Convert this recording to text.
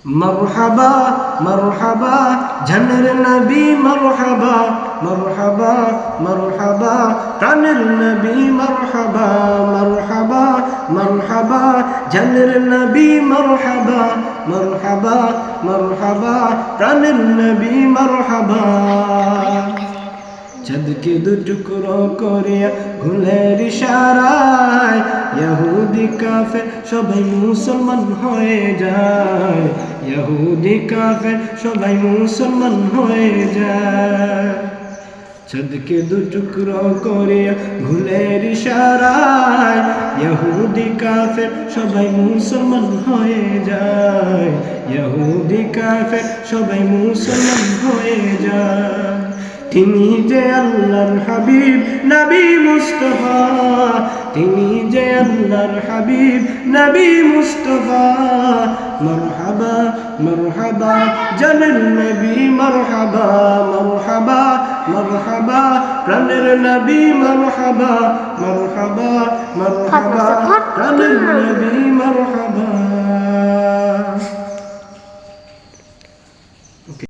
मरहबा मरहबा जन्नर नबी मरहबा मरहबा मरहबा प्राणर नबी मरहबा मरहबा मरहबा जन्नर नबी मरहबा मरहबा मरहबा प्राणर नबी मरहबा চাঁদকে দুটুকরো করিয়া ঘুলের ইশারায় ইহুদি কাফের সবাই মুসলমান হয়ে যায় ইহুদি কাফের সবাই মুসলমান হয়ে যায় চাঁদকে দুটুকরো করিয়া ঘুলের ইশারায় ইহুদি কাফের সবাই মুসলমান হয়ে যায় ইহুদি কাফের সবাই মুসলমান হয়ে যায় তিনি যে আল্লাহর হাবিব নবী মুস্তাফা তিনি যে আল্লাহর হাবিব নবী মুস্তাফা মারহাবা মারহাবা জানের নবী মারহাবা মারহাবা মারহাবা প্রাণের নবী মারহাবা মারহাবা মারহাবা প্রাণের নবী মারহাবা